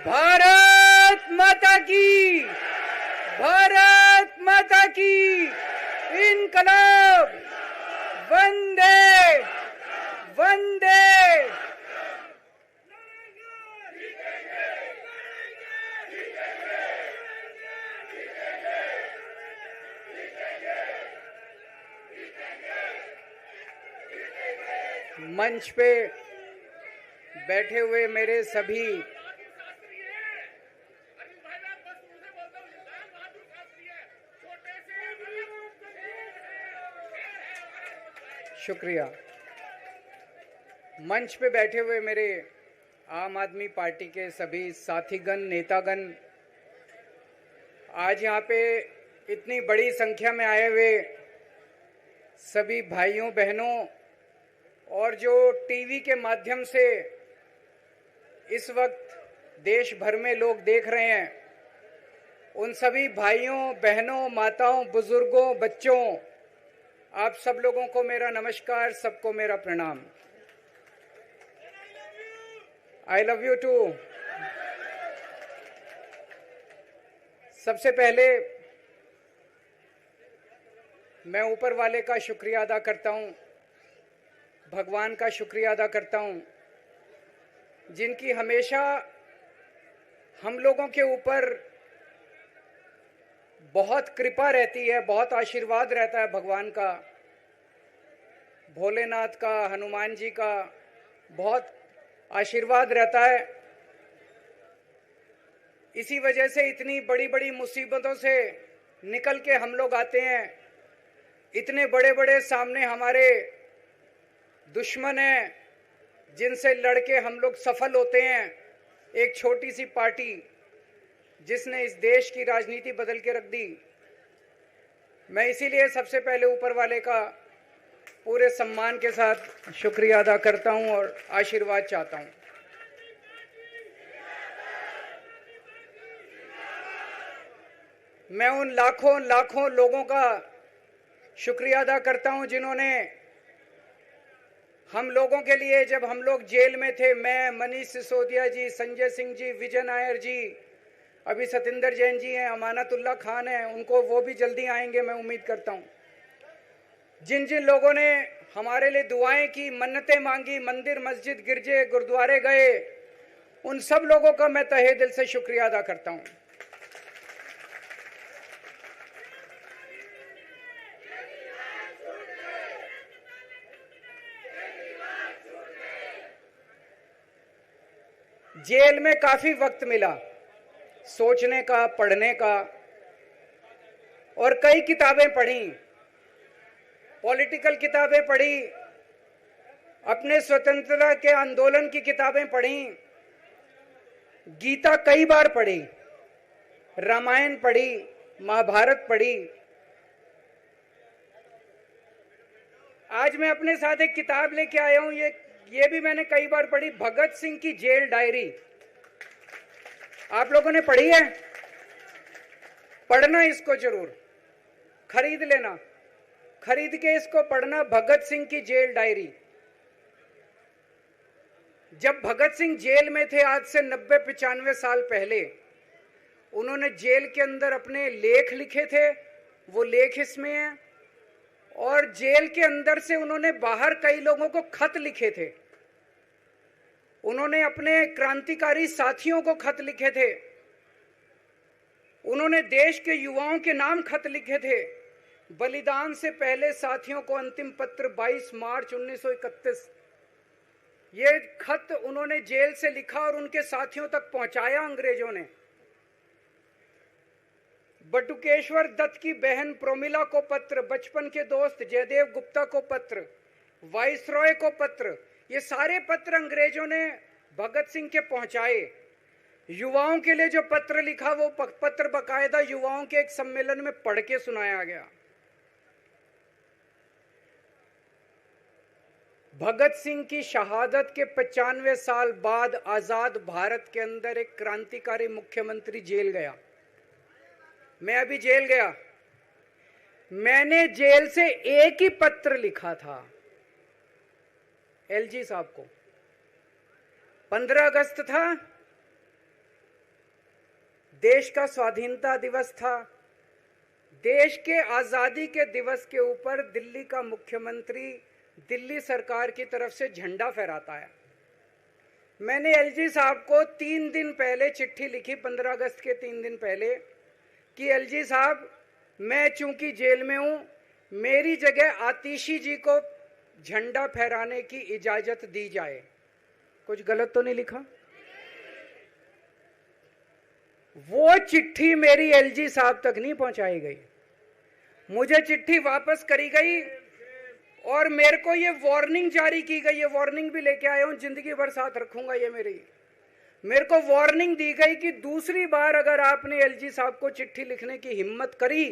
भारत माता की, भारत माता की, इनकलाब, वंदे वंदे। मंच पे बैठे हुए मेरे सभी शुक्रिया। मंच पे बैठे हुए मेरे आम आदमी पार्टी के सभी साथीगण, नेतागण, आज यहाँ पे इतनी बड़ी संख्या में आए हुए सभी भाइयों बहनों और जो टीवी के माध्यम से इस वक्त देश भर में लोग देख रहे हैं, उन सभी भाइयों बहनों, माताओं, बुजुर्गों, बच्चों, आप सब लोगों को मेरा नमस्कार, सबको मेरा प्रणाम। I love you too. सबसे पहले मैं ऊपर वाले का शुक्रिया अदा करता हूं, भगवान का शुक्रिया अदा करता हूं, जिनकी हमेशा हम लोगों के ऊपर बहुत कृपा रहती है, बहुत आशीर्वाद रहता है भगवान का, भोलेनाथ का, हनुमान जी का बहुत आशीर्वाद रहता है। इसी वजह से इतनी बड़ी बड़ी मुसीबतों से निकल के हम लोग आते हैं। इतने बड़े बड़े सामने हमारे दुश्मन हैं जिनसे लड़के हम लोग सफल होते हैं। एक छोटी सी पार्टी जिसने इस देश की राजनीति बदल के रख दी। मैं इसीलिए सबसे पहले ऊपर वाले का पूरे सम्मान के साथ शुक्रिया अदा करता हूं और आशीर्वाद चाहता हूं। मैं उन लाखों लाखों लोगों का शुक्रिया अदा करता हूं जिन्होंने हम लोगों के लिए, जब हम लोग जेल में थे, मैं, मनीष सिसोदिया जी, संजय सिंह जी, विजय नायर जी, अभी सतिंदर जैन जी हैं, अमानतुल्लाह खान हैं, उनको वो भी जल्दी आएंगे मैं उम्मीद करता हूं। जिन जिन लोगों ने हमारे लिए दुआएं की, मन्नतें मांगी, मंदिर मस्जिद गिरजे गुरुद्वारे गए, उन सब लोगों का मैं तहे दिल से शुक्रिया अदा करता हूं। जेल में काफी वक्त मिला सोचने का, पढ़ने का, और कई किताबें पढ़ी, पॉलिटिकल किताबें पढ़ी, अपने स्वतंत्रता के आंदोलन की किताबें पढ़ी, गीता कई बार पढ़ी, रामायण पढ़ी, महाभारत पढ़ी। आज मैं अपने साथ एक किताब लेके आया हूं, ये भी मैंने कई बार पढ़ी, भगत सिंह की जेल डायरी। आप लोगों ने पढ़ी है? पढ़ना इसको जरूर, खरीद लेना, खरीद के इसको पढ़ना, भगत सिंह की जेल डायरी। जब भगत सिंह जेल में थे आज से 90-95 साल पहले, उन्होंने जेल के अंदर अपने लेख लिखे थे, वो लेख इसमें हैं। और जेल के अंदर से उन्होंने बाहर कई लोगों को खत लिखे थे, उन्होंने अपने क्रांतिकारी साथियों को खत लिखे थे, उन्होंने देश के युवाओं के नाम खत लिखे थे। बलिदान से पहले साथियों को अंतिम पत्र 22 मार्च 1931। ये खत उन्होंने जेल से लिखा और उनके साथियों तक पहुंचाया अंग्रेजों ने। बटुकेश्वर दत्त की बहन प्रोमिला को पत्र, बचपन के दोस्त जयदेव गुप्ता को पत्र, वाइसरॉय को पत्र, ये सारे पत्र अंग्रेजों ने भगत सिंह के पहुंचाए। युवाओं के लिए जो पत्र लिखा, वो पत्र बकायदा युवाओं के एक सम्मेलन में पढ़ के सुनाया गया। भगत सिंह की शहादत के 95 साल बाद आजाद भारत के अंदर एक क्रांतिकारी मुख्यमंत्री जेल गया। मैं अभी जेल गया, मैंने जेल से एक ही पत्र लिखा था एलजी साहब को। 15 अगस्त था, देश का स्वाधीनता दिवस था। देश के आज़ादी के दिवस के ऊपर दिल्ली का मुख्यमंत्री दिल्ली सरकार की तरफ से झंडा फहराता है। मैंने एलजी साहब को 3 दिन पहले चिट्ठी लिखी, 15 अगस्त के 3 दिन पहले, कि एलजी साहब, मैं चूंकि जेल में हूं, मेरी जगह आतिशी जी को झंडा फहराने की इजाजत दी जाए। कुछ गलत तो नहीं लिखा? वो चिट्ठी मेरी एलजी साहब तक नहीं पहुंचाई गई, मुझे चिट्ठी वापस करी गई और मेरे को ये वार्निंग जारी की गई। ये वार्निंग भी लेके आया हूं, जिंदगी भर साथ रखूंगा ये मेरे को वार्निंग दी गई कि दूसरी बार अगर आपने एलजी साहब को चिट्ठी लिखने की हिम्मत करी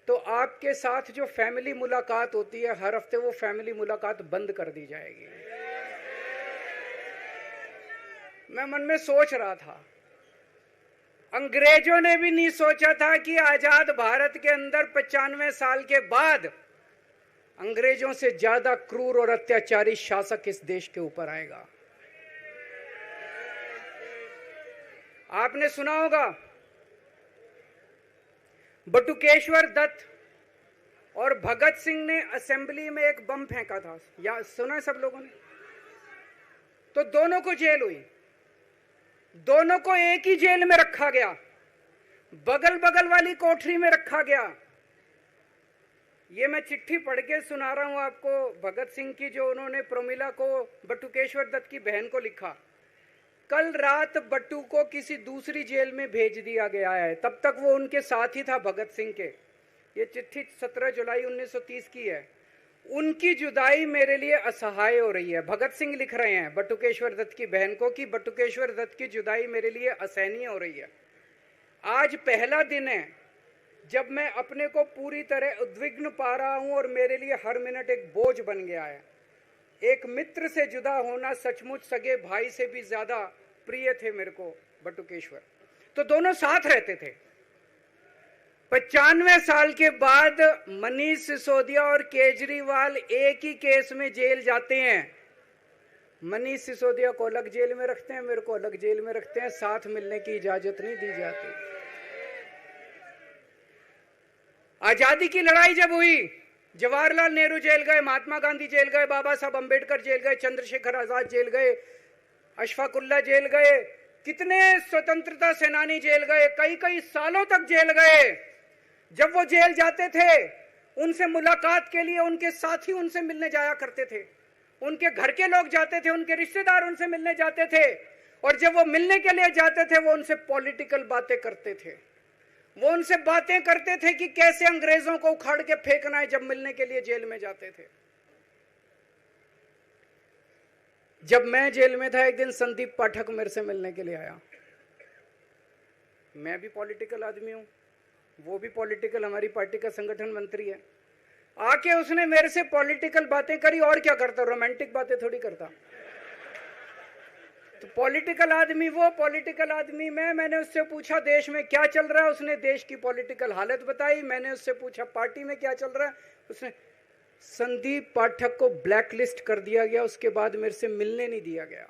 तो आपके साथ जो फैमिली मुलाकात होती है हर हफ्ते, वो फैमिली मुलाकात बंद कर दी जाएगी। मैं मन में सोच रहा था, अंग्रेजों ने भी नहीं सोचा था कि आजाद भारत के अंदर 95 साल के बाद अंग्रेजों से ज्यादा क्रूर और अत्याचारी शासक इस देश के ऊपर आएगा। आपने सुना होगा बटुकेश्वर दत्त और भगत सिंह ने असेंबली में एक बम फेंका था, या सुना है सब लोगों ने? तो दोनों को जेल हुई, दोनों को एक ही जेल में रखा गया, बगल बगल वाली कोठरी में रखा गया। ये मैं चिट्ठी पढ़ के सुना रहा हूं आपको भगत सिंह की, जो उन्होंने प्रमिला को, बटुकेश्वर दत्त की बहन को लिखा। कल रात बट्टू को किसी दूसरी जेल में भेज दिया गया है, तब तक वो उनके साथ ही था भगत सिंह के। ये चिट्ठी 17 जुलाई 1930 की है। उनकी जुदाई मेरे लिए असहाय हो रही है। भगत सिंह लिख रहे हैं बटुकेश्वर दत्त की बहन को कि बटुकेश्वर दत्त की जुदाई मेरे लिए असहनीय हो रही है। आज पहला दिन है जब मैं अपने को पूरी तरह उद्विग्न पा रहा हूं और मेरे लिए हर मिनट एक बोझ बन गया है। एक मित्र से जुदा होना सचमुच सगे भाई से भी ज्यादा प्रिय थे मेरे को बटुकेश्वर। तो दोनों साथ रहते थे। 95 साल के बाद मनीष सिसोदिया और केजरीवाल एक ही केस में जेल जाते हैं। मनीष सिसोदिया को अलग जेल में रखते हैं, मेरे को अलग जेल में रखते हैं, साथ मिलने की इजाजत नहीं दी जाती। आजादी की लड़ाई जब हुई, जवाहरलाल नेहरू जेल गए, महात्मा गांधी जेल गए, बाबा साहब अंबेडकर जेल गए, चंद्रशेखर आजाद जेल गए, अशफाकुल्ला जेल गए, कितने स्वतंत्रता सेनानी जेल गए, कई कई सालों तक जेल गए। जब वो जेल जाते थे उनसे मुलाकात के लिए उनके साथी उनसे मिलने जाया करते थे, उनके घर के लोग जाते थे, उनके रिश्तेदार उनसे मिलने जाते थे, और जब वो मिलने के लिए जाते थे वो उनसे पॉलिटिकल बातें करते थे। वो उनसे बातें करते थे कि कैसे अंग्रेजों को उखाड़ के फेंकना है। जब मिलने के लिए जेल में जाते थे, जब मैं जेल में था एक दिन संदीप पाठक मेरे से मिलने के लिए आया। मैं भी पॉलिटिकल आदमी हूं, वो भी पॉलिटिकल, हमारी पार्टी का संगठन मंत्री है। आके उसने मेरे से पॉलिटिकल बातें करी, और क्या करता, रोमांटिक बातें थोड़ी करता। तो पॉलिटिकल आदमी वो, पॉलिटिकल आदमी मैंने उससे पूछा देश में क्या चल रहा है, उसने देश की पॉलिटिकल हालत बताई। मैंने उससे पूछा पार्टी में क्या चल रहा है, उसने, संदीप पाठक को ब्लैकलिस्ट कर दिया गया, उसके बाद मेरे से मिलने नहीं दिया गया।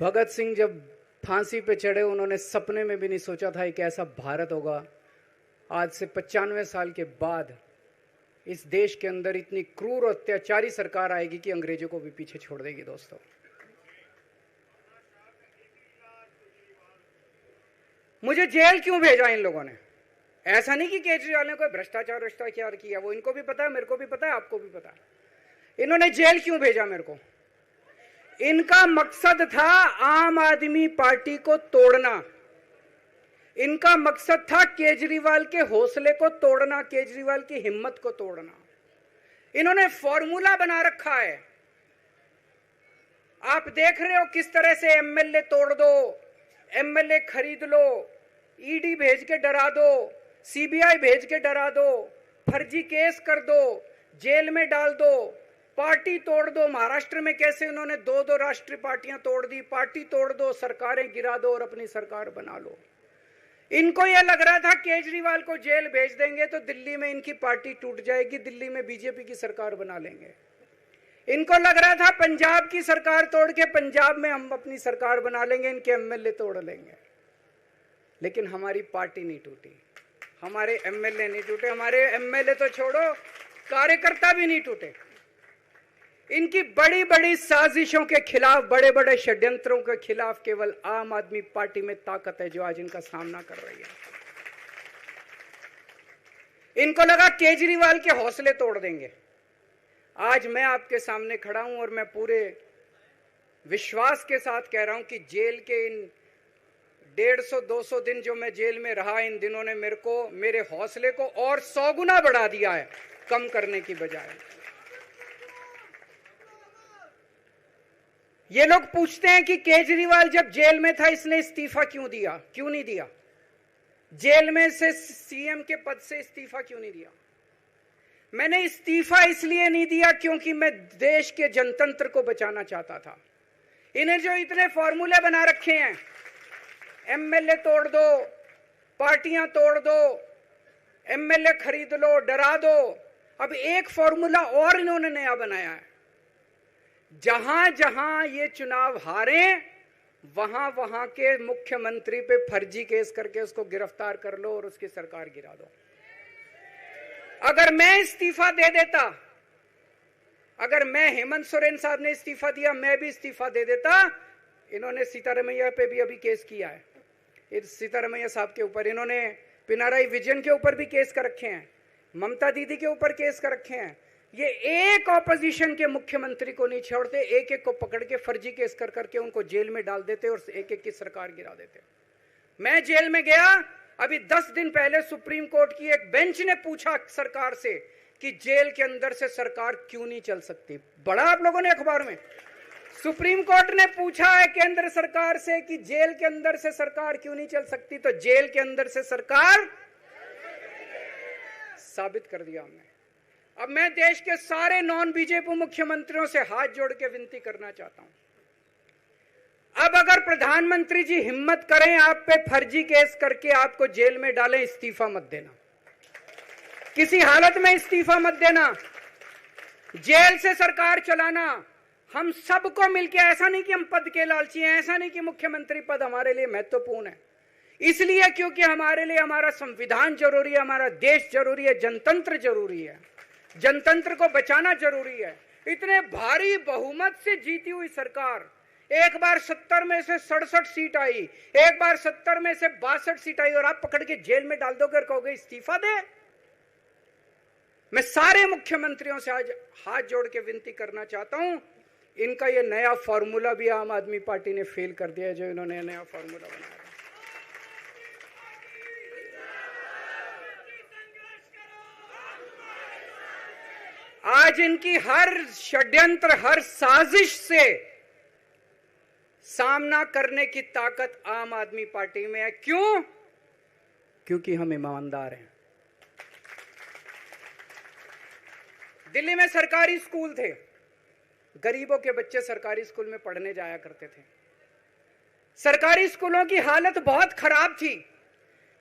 भगत सिंह जब फांसी पे चढ़े, उन्होंने सपने में भी नहीं सोचा था एक ऐसा भारत होगा। आज से 95 साल के बाद इस देश के अंदर इतनी क्रूर और अत्याचारी सरकार आएगी कि अंग्रेजों को भी पीछे छोड़ देगी। दोस्तों, मुझे जेल क्यों भेजा इन लोगों ने? ऐसा नहीं कि केजरीवाल ने कोई भ्रष्टाचार किया, वो इनको भी पता है, मेरे को भी पता है, आपको भी पता है। इन्होंने जेल क्यों भेजा मेरे को? इनका मकसद था आम आदमी पार्टी को तोड़ना। इनका मकसद था केजरीवाल के हौसले को तोड़ना, केजरीवाल की हिम्मत को तोड़ना। इन्होंने फॉर्मूला बना रखा है। आप देख रहे हो किस तरह से एमएलए तोड़ दो, एमएलए खरीद लो, ईडी भेज के डरा दो, सीबीआई भेज के डरा दो, फर्जी केस कर दो, जेल में डाल दो, पार्टी तोड़ दो। महाराष्ट्र में कैसे उन्होंने 2-2 राष्ट्रीय पार्टियां तोड़ दी। पार्टी तोड़ दो, सरकारें गिरा दो और अपनी सरकार बना लो। इनको यह लग रहा था केजरीवाल को जेल भेज देंगे तो दिल्ली में इनकी पार्टी टूट जाएगी, दिल्ली में बीजेपी की सरकार बना लेंगे। इनको लग रहा था पंजाब की सरकार तोड़ के पंजाब में हम अपनी सरकार बना लेंगे, इनके एमएलए तोड़ लेंगे। लेकिन हमारी पार्टी नहीं टूटी, हमारे एमएलए नहीं टूटे, हमारे एमएलए तो छोड़ो कार्यकर्ता भी नहीं टूटे। इनकी बड़ी बड़ी साजिशों के खिलाफ, बड़े बड़े षड्यंत्रों के खिलाफ केवल आम आदमी पार्टी में ताकत है जो आज इनका सामना कर रही है। इनको लगा केजरीवाल के हौसले तोड़ देंगे। आज मैं आपके सामने खड़ा हूं और मैं पूरे विश्वास के साथ कह रहा हूं कि जेल के इन 150-200 दिन जो मैं जेल में रहा, इन दिनों ने मेरे हौसले को और 100 गुना बढ़ा दिया है, कम करने की बजाय। ये लोग पूछते हैं कि केजरीवाल जब जेल में था इसने इस्तीफा क्यों दिया, क्यों नहीं दिया? जेल में से सीएम के पद से इस्तीफा क्यों नहीं दिया? मैंने इस्तीफा इसलिए नहीं दिया क्योंकि मैं देश के जनतंत्र को बचाना चाहता था। इन्हें जो इतने फॉर्मूले बना रखे हैं, एमएलए तोड़ दो, पार्टियां तोड़ दो, एमएलए खरीद लो, डरा दो, अब एक फॉर्मूला और इन्होंने नया बनाया है। जहां जहां ये चुनाव हारे वहां वहां के मुख्यमंत्री पे फर्जी केस करके उसको गिरफ्तार कर लो और उसकी सरकार गिरा दो। अगर मैं इस्तीफा दे देता, अगर मैं, हेमंत सोरेन साहब ने इस्तीफा दिया, मैं भी इस्तीफा दे देता, इन्होंने सीतारमैया पे भी अभी केस किया है, सीतारमैया साहब के ऊपर, इन्होंने पिनाराई विजयन के ऊपर भी केस कर रखे हैं, ममता दीदी के ऊपर केस कर रखे हैं। ये एक ऑपोजिशन के मुख्यमंत्री को नहीं छोड़ते, एक एक को पकड़ के फर्जी केस कर करके उनको जेल में डाल देते और एक एक की सरकार गिरा देते। मैं जेल में गया, अभी 10 दिन पहले सुप्रीम कोर्ट की एक बेंच ने पूछा सरकार से कि जेल के अंदर से सरकार क्यों नहीं चल सकती। बड़ा आप लोगों ने अखबार में, सुप्रीम कोर्ट ने पूछा है केंद्र सरकार से कि जेल के अंदर से सरकार क्यों नहीं चल सकती, तो जेल के अंदर से सरकार साबित कर दिया हमने। अब मैं देश के सारे नॉन बीजेपी मुख्यमंत्रियों से हाथ जोड़ के विनती करना चाहता हूं, अब अगर प्रधानमंत्री जी हिम्मत करें आप पे फर्जी केस करके आपको जेल में डालें, इस्तीफा मत देना, किसी हालत में इस्तीफा मत देना। जेल से सरकार चलाना हम सबको मिलकर, ऐसा नहीं कि हम पद के लालची हैं, ऐसा नहीं कि मुख्यमंत्री पद हमारे लिए महत्वपूर्ण है, इसलिए क्योंकि हमारे लिए हमारा संविधान जरूरी है, हमारा देश जरूरी है, जनतंत्र जरूरी है, जनतंत्र को बचाना जरूरी है। इतने भारी बहुमत से जीती हुई सरकार, एक बार 70 में से 67 सीट आई, एक बार 70 में से 62 सीट आई, और आप पकड़ के जेल में डाल दोगे और कहोगे इस्तीफा दे। मैं सारे मुख्यमंत्रियों से आज हाथ जोड़ के विनती करना चाहता हूं, इनका ये नया फॉर्मूला भी आम आदमी पार्टी ने फेल कर दिया है, जो इन्होंने नया फॉर्मूला बनाया। आज इनकी हर षड्यंत्र, हर साजिश से सामना करने की ताकत आम आदमी पार्टी में है। क्यों? क्योंकि हम ईमानदार हैं। दिल्ली में सरकारी स्कूल थे, गरीबों के बच्चे सरकारी स्कूल में पढ़ने जाया करते थे। सरकारी स्कूलों की हालत बहुत खराब थी,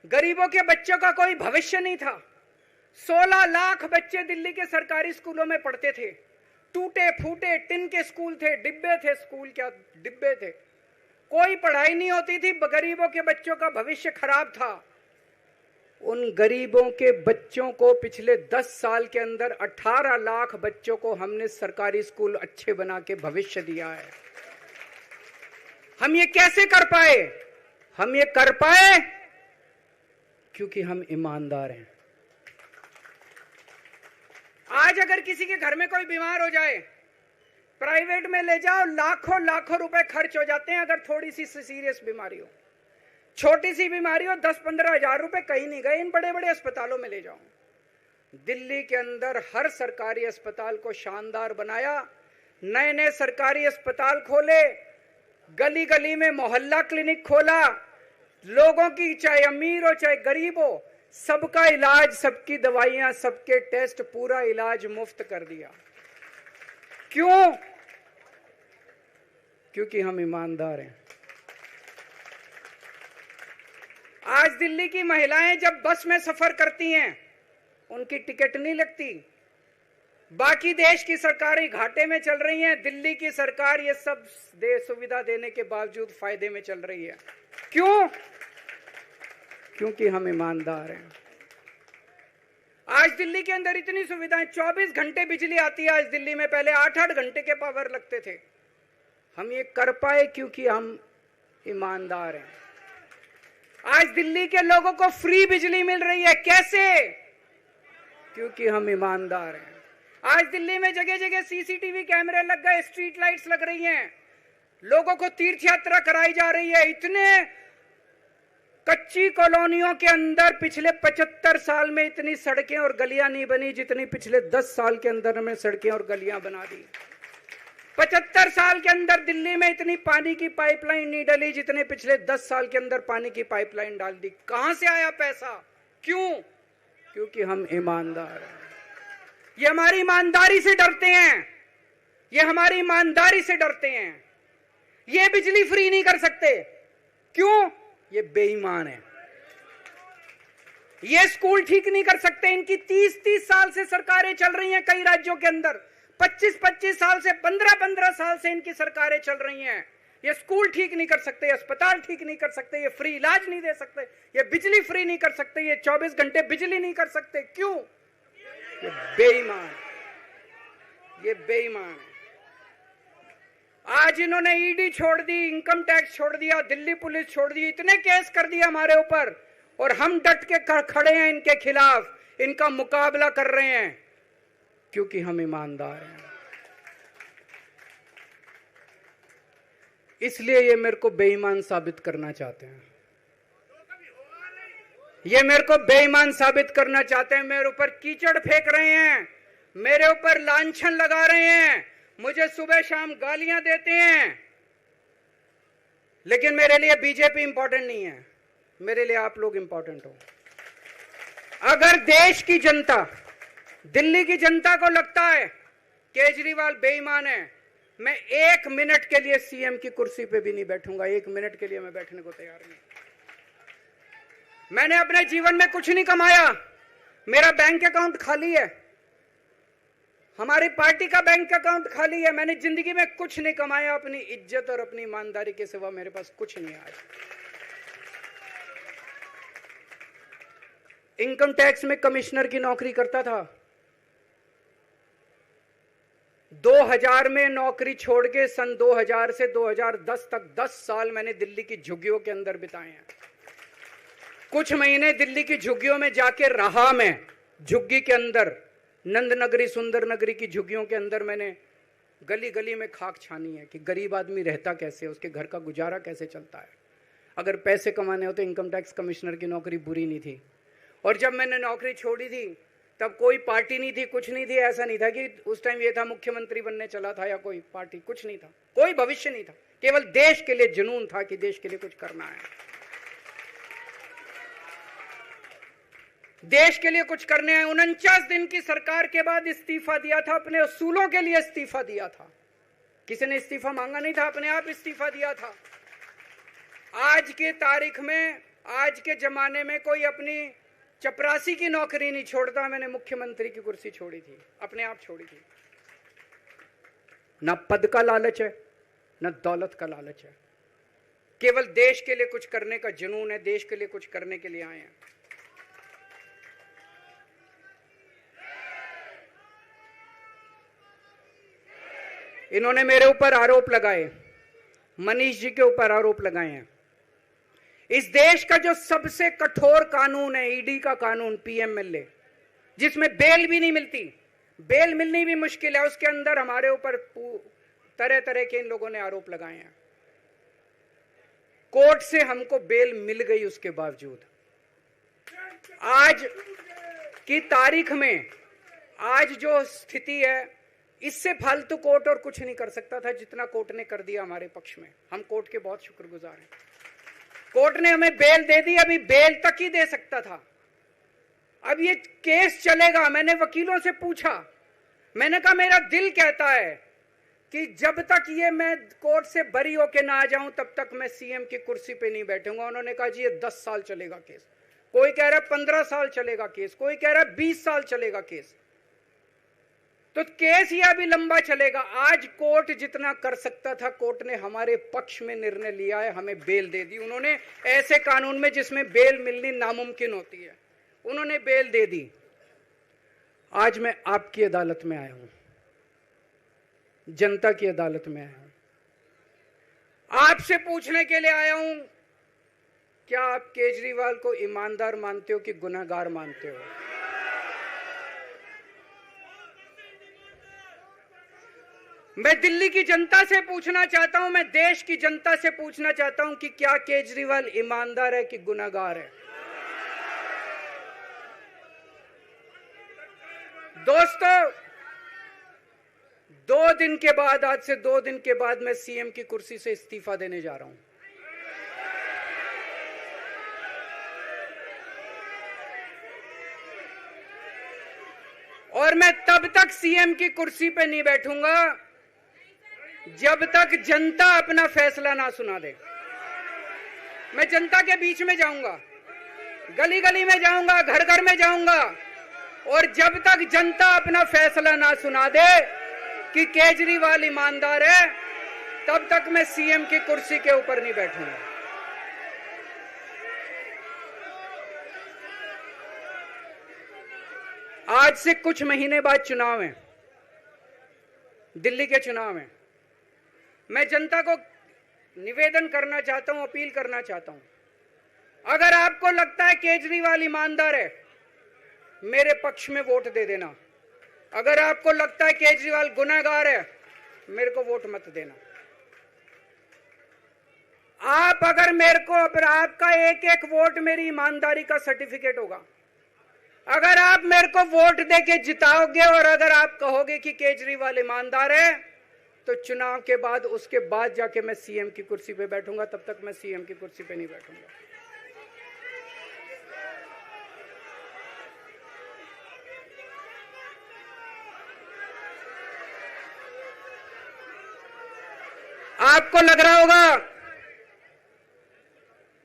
गरीबों के बच्चों का कोई भविष्य नहीं था। 16 लाख बच्चे दिल्ली के सरकारी स्कूलों में पढ़ते थे। टूटे फूटे टिन के स्कूल थे, डिब्बे थे, स्कूल क्या डिब्बे थे, कोई पढ़ाई नहीं होती थी, गरीबों के बच्चों का भविष्य खराब था। उन गरीबों के बच्चों को पिछले 10 साल के अंदर 18 लाख बच्चों को हमने सरकारी स्कूल अच्छे बना के भविष्य दिया है। हम ये कैसे कर पाए? हम ये कर पाए क्योंकि हम ईमानदार हैं। आज अगर किसी के घर में कोई बीमार हो जाए, प्राइवेट में ले जाओ, लाखों लाखों रुपए खर्च हो जाते हैं। अगर थोड़ी सी सीरियस बीमारी हो, छोटी सी बीमारी हो, 10-15 हजार रुपए कहीं नहीं गए, इन बड़े बड़े अस्पतालों में ले जाओ। दिल्ली के अंदर हर सरकारी अस्पताल को शानदार बनाया, नए नए सरकारी अस्पताल खोले, गली गली में मोहल्ला क्लिनिक खोला, लोगों की चाहे अमीर हो चाहे गरीब हो, सबका इलाज, सबकी दवाइयां, सबके टेस्ट, पूरा इलाज मुफ्त कर दिया। क्यों? क्योंकि हम ईमानदार हैं। आज दिल्ली की महिलाएं जब बस में सफर करती हैं, उनकी टिकट नहीं लगती, बाकी देश की सरकारें घाटे में चल रही हैं, दिल्ली की सरकार ये सब सुविधा देने के बावजूद फायदे में चल रही है। क्यों? क्योंकि हम ईमानदार हैं। आज दिल्ली के अंदर इतनी सुविधाएं, 24 घंटे बिजली आती है आज दिल्ली में, पहले 8-8 घंटे के पावर लगते थे। हम ये कर पाए क्योंकि हम ईमानदार हैं। आज दिल्ली के लोगों को फ्री बिजली मिल रही है, कैसे? क्योंकि हम ईमानदार हैं। आज दिल्ली में जगह जगह सीसीटीवी कैमरे लग गए, स्ट्रीट लाइट्स लग रही हैं, लोगों को तीर्थ यात्रा कराई जा रही है। इतने कच्ची कॉलोनियों के अंदर पिछले 75 साल में इतनी सड़कें और गलियां नहीं बनी जितनी पिछले 10 साल के अंदर में सड़कें और गलियां बना दी। 75 साल के अंदर दिल्ली में इतनी पानी की पाइपलाइन नहीं डली जितने पिछले 10 साल के अंदर पानी की पाइपलाइन डाल दी। कहां से आया पैसा? क्यों? क्योंकि हम ईमानदार हैं। ये हमारी ईमानदारी से डरते हैं, ये हमारी ईमानदारी से डरते हैं। ये बिजली फ्री नहीं कर सकते, क्यों? ये बेईमान है। ये स्कूल ठीक नहीं कर सकते, इनकी 30-30 साल से सरकारें चल रही हैं कई राज्यों के अंदर, 25-25 साल से, 15-15 साल से इनकी सरकारें चल रही हैं। ये स्कूल ठीक नहीं कर सकते, अस्पताल ठीक नहीं कर सकते, ये फ्री इलाज नहीं दे सकते, ये बिजली फ्री नहीं कर सकते, ये 24 घंटे बिजली नहीं कर सकते। क्यों? ये बेईमान, ये बेईमान है। आज इन्होंने ईडी छोड़ दी, इनकम टैक्स छोड़ दिया, दिल्ली पुलिस छोड़ दी, इतने केस कर दिए हमारे ऊपर, और हम डट के खड़े हैं इनके खिलाफ, इनका मुकाबला कर रहे हैं क्योंकि हम ईमानदार हैं। इसलिए ये मेरे को बेईमान साबित करना चाहते हैं, ये मेरे को बेईमान साबित करना चाहते हैं। मेरे ऊपर कीचड़ फेंक रहे हैं, मेरे ऊपर लांछन लगा रहे हैं, मुझे सुबह शाम गालियां देते हैं। लेकिन मेरे लिए बीजेपी इंपॉर्टेंट नहीं है, मेरे लिए आप लोग इंपॉर्टेंट हो। अगर देश की जनता, दिल्ली की जनता को लगता है केजरीवाल बेईमान है, मैं 1 मिनट के लिए सीएम की कुर्सी पे भी नहीं बैठूंगा। 1 मिनट के लिए मैं बैठने को तैयार नहीं। मैंने अपने जीवन में कुछ नहीं कमाया, मेरा बैंक अकाउंट खाली है, हमारी पार्टी का बैंक अकाउंट खाली है। मैंने जिंदगी में कुछ नहीं कमाया, अपनी इज्जत और अपनी ईमानदारी के सिवा मेरे पास कुछ नहीं आया। इनकम टैक्स में कमिश्नर की नौकरी करता था, 2000 में नौकरी छोड़ के सन 2000 से 2010 तक 10 साल मैंने दिल्ली की झुग्गियों के अंदर बिताए हैं। कुछ महीने दिल्ली की झुग्गियों में जाके रहा मैं, झुग्गी के अंदर, नंद नगरी, सुंदर नगरी की झुग्गियों के अंदर मैंने गली गली में खाक छानी है कि गरीब आदमी रहता कैसे, उसके घर का गुजारा कैसे चलता है। अगर पैसे कमाने हो तो इनकम टैक्स कमिश्नर की नौकरी बुरी नहीं थी। और जब मैंने नौकरी छोड़ी थी तब कोई पार्टी नहीं थी, कुछ नहीं थी। ऐसा नहीं था कि उस टाइम ये था मुख्यमंत्री बनने चला था या कोई पार्टी, कुछ नहीं था, कोई भविष्य नहीं था, केवल देश के लिए जुनून था कि देश के लिए कुछ करना है, देश के लिए कुछ करने हैं। 49 दिन की सरकार के बाद इस्तीफा दिया था, अपने असूलों के लिए इस्तीफा दिया था, किसी ने इस्तीफा मांगा नहीं था, अपने आप इस्तीफा दिया था। आज के तारीख में, आज के जमाने में कोई अपनी चपरासी की नौकरी नहीं छोड़ता। मैंने मुख्यमंत्री की कुर्सी छोड़ी थी, अपने आप छोड़ी थी। ना पद का लालच है, ना दौलत का लालच है, केवल देश के लिए कुछ करने का जुनून है, देश के लिए कुछ करने के लिए आए हैं। इन्होंने मेरे ऊपर आरोप लगाए, मनीष जी के ऊपर आरोप लगाए हैं। इस देश का जो सबसे कठोर कानून है ईडी का कानून, पीएमएलए, जिसमें बेल भी नहीं मिलती, बेल मिलनी भी मुश्किल है, उसके अंदर हमारे ऊपर तरह तरह के इन लोगों ने आरोप लगाए हैं। कोर्ट से हमको बेल मिल गई, उसके बावजूद आज की तारीख में, आज जो स्थिति है, इससे फालतू कोर्ट और कुछ नहीं कर सकता था जितना कोर्ट ने कर दिया हमारे पक्ष में। हम कोर्ट के बहुत शुक्रगुजार हैं। कोर्ट ने हमें बेल दे दी, अभी बेल तक ही दे सकता था। अब ये केस चलेगा। मैंने वकीलों से पूछा, मैंने कहा मेरा दिल कहता है कि जब तक ये मैं कोर्ट से बरी होके ना आ जाऊं तब तक मैं सीएम की कुर्सी पे नहीं बैठूंगा। उन्होंने कहा जी ये 10 साल चलेगा केस, कोई कह रहा है 15 साल चलेगा केस, कोई कह रहा है 20 साल चलेगा केस। तो केस यह भी लंबा चलेगा। आज कोर्ट जितना कर सकता था, कोर्ट ने हमारे पक्ष में निर्णय लिया है, हमें बेल दे दी उन्होंने। ऐसे कानून में जिसमें बेल मिलनी नामुमकिन होती है, उन्होंने बेल दे दी। आज मैं आपकी अदालत में आया हूं, जनता की अदालत में आया हूं, आपसे पूछने के लिए आया हूं, क्या आप केजरीवाल को ईमानदार मानते हो कि गुनहगार मानते हो? मैं दिल्ली की जनता से पूछना चाहता हूं, मैं देश की जनता से पूछना चाहता हूं कि क्या केजरीवाल ईमानदार है कि गुनहगार है? दोस्तों, 2 दिन के बाद, आज से 2 दिन के बाद मैं सीएम की कुर्सी से इस्तीफा देने जा रहा हूं। और मैं तब तक सीएम की कुर्सी पे नहीं बैठूंगा जब तक जनता अपना फैसला ना सुना दे। मैं जनता के बीच में जाऊंगा, गली गली में जाऊंगा, घर घर में जाऊंगा, और जब तक जनता अपना फैसला ना सुना दे कि केजरीवाल ईमानदार है, तब तक मैं सीएम की कुर्सी के ऊपर नहीं बैठूंगा। आज से कुछ महीने बाद चुनाव है, दिल्ली के चुनाव है। मैं जनता को निवेदन करना चाहता हूं, अपील करना चाहता हूं, अगर आपको लगता है केजरीवाल ईमानदार है, मेरे पक्ष में वोट दे देना। अगर आपको लगता है केजरीवाल गुनहगार है, मेरे को वोट मत देना। आप अगर मेरे को, अगर आपका एक एक वोट मेरी ईमानदारी का सर्टिफिकेट होगा। अगर आप मेरे को वोट देके जिताओगे और अगर आप कहोगे कि केजरीवाल ईमानदार है, तो चुनाव के बाद, उसके बाद जाके मैं सीएम की कुर्सी पे बैठूंगा। तब तक मैं सीएम की कुर्सी पे नहीं बैठूंगा। आपको लग रहा होगा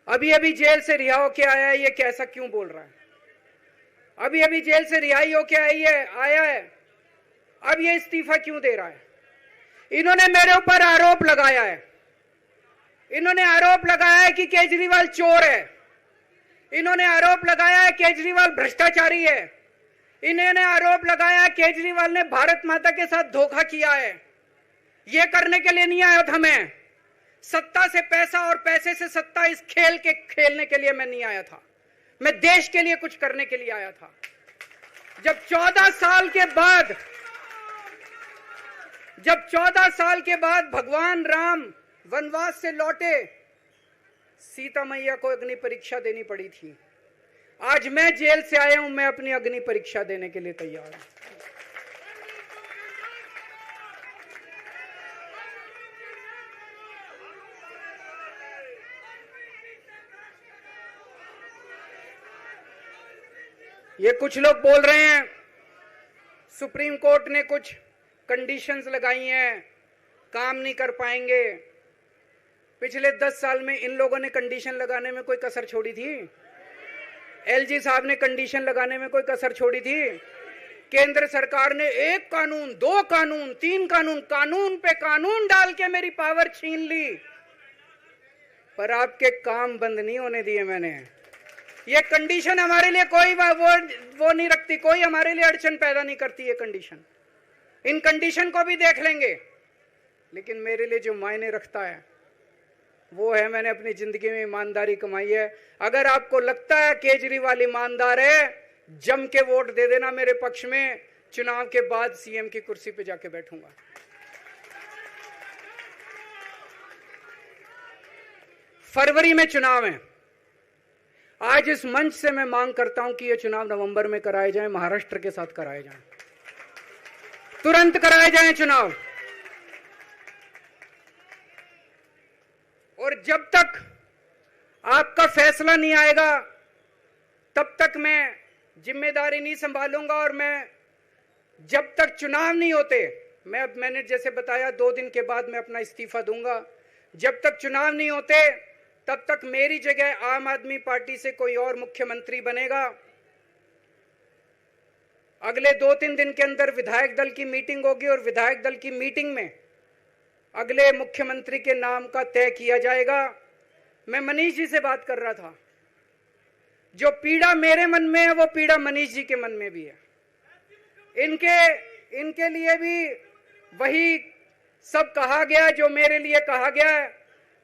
अभी अभी जेल से रिहा होके आया है, ये कैसा क्यों बोल रहा है? अभी अभी जेल से रिहाई होके आया है, अब ये इस्तीफा क्यों दे रहा है? इन्होंने मेरे ऊपर आरोप लगाया है, इन्होंने आरोप लगाया है कि केजरीवाल चोर है, इन्होंने आरोप लगाया है केजरीवाल भ्रष्टाचारी है, इन्होंने आरोप लगाया है केजरीवाल ने भारत माता के साथ धोखा किया है। ये करने के लिए नहीं आया था मैं, सत्ता से पैसा और पैसे से सत्ता, इस खेल के खेलने के लिए मैं नहीं आया था। मैं देश के लिए कुछ करने के लिए आया था। जब 14 साल के बाद भगवान राम वनवास से लौटे, सीता मैया को अग्नि परीक्षा देनी पड़ी थी। आज मैं जेल से आया हूं, मैं अपनी अग्नि परीक्षा देने के लिए तैयार हूं। ये कुछ लोग बोल रहे हैं सुप्रीम कोर्ट ने कुछ कंडीशंस लगाई हैं, काम नहीं कर पाएंगे। पिछले 10 साल में इन लोगों ने कंडीशन लगाने में कोई कसर छोड़ी थी? एलजी साहब ने कंडीशन लगाने में कोई कसर छोड़ी थी? केंद्र सरकार ने 1 कानून, 2 कानून, 3 कानून, कानून पे कानून डाल के मेरी पावर छीन ली, पर आपके काम बंद नहीं होने दिए मैंने। ये कंडीशन हमारे लिए कोई वो नहीं रखती, कोई हमारे लिए अड़चन पैदा नहीं करती ये कंडीशन। इन कंडीशन को भी देख लेंगे, लेकिन मेरे लिए जो मायने रखता है वो है मैंने अपनी जिंदगी में ईमानदारी कमाई है। अगर आपको लगता है केजरीवाल ईमानदार है, जम के वोट दे देना मेरे पक्ष में। चुनाव के बाद सीएम की कुर्सी पे जाके बैठूंगा। फरवरी में चुनाव है। आज इस मंच से मैं मांग करता हूं कि ये चुनाव नवंबर में कराए जाएं, महाराष्ट्र के साथ कराए जाएं, तुरंत कराए जाएं चुनाव। और जब तक आपका फैसला नहीं आएगा, तब तक मैं जिम्मेदारी नहीं संभालूंगा। और मैं जब तक चुनाव नहीं होते, मैंने जैसे बताया 2 दिन के बाद मैं अपना इस्तीफा दूंगा। जब तक चुनाव नहीं होते, तब तक मेरी जगह आम आदमी पार्टी से कोई और मुख्यमंत्री बनेगा। अगले 2-3 दिन के अंदर विधायक दल की मीटिंग होगी और विधायक दल की मीटिंग में अगले मुख्यमंत्री के नाम का तय किया जाएगा। मैं मनीष जी से बात कर रहा था, जो पीड़ा मेरे मन में है वो पीड़ा मनीष जी के मन में भी है। इनके लिए भी वही सब कहा गया जो मेरे लिए कहा गया है।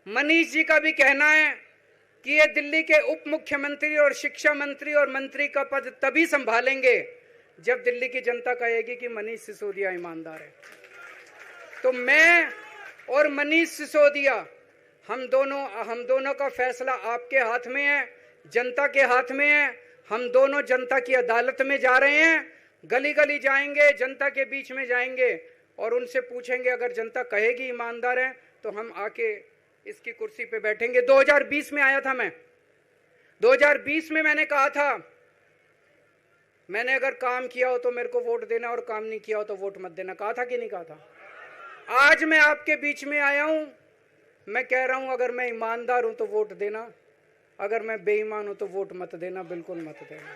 मनीष जी का भी कहना है कि ये दिल्ली के उप मुख्यमंत्री और शिक्षा मंत्री और मंत्री का पद तभी संभालेंगे जब दिल्ली की जनता कहेगी कि मनीष सिसोदिया ईमानदार है। तो मैं और मनीष सिसोदिया, हम दोनों का फैसला आपके हाथ में है, जनता के हाथ में है। हम दोनों जनता की अदालत में जा रहे हैं, गली गली जाएंगे, जनता के बीच में जाएंगे और उनसे पूछेंगे, अगर जनता कहेगी ईमानदार है तो हम आके इसकी कुर्सी पे बैठेंगे। 2020 में आया था मैं, 2020 में मैंने कहा था, मैंने अगर काम किया हो तो मेरे को वोट देना और काम नहीं किया हो तो वोट मत देना। कहा था कि नहीं कहा था? आज मैं आपके बीच में आया हूं, मैं कह रहा हूं अगर मैं ईमानदार हूं तो वोट देना, अगर मैं बेईमान हूं तो वोट मत देना, बिल्कुल मत देना।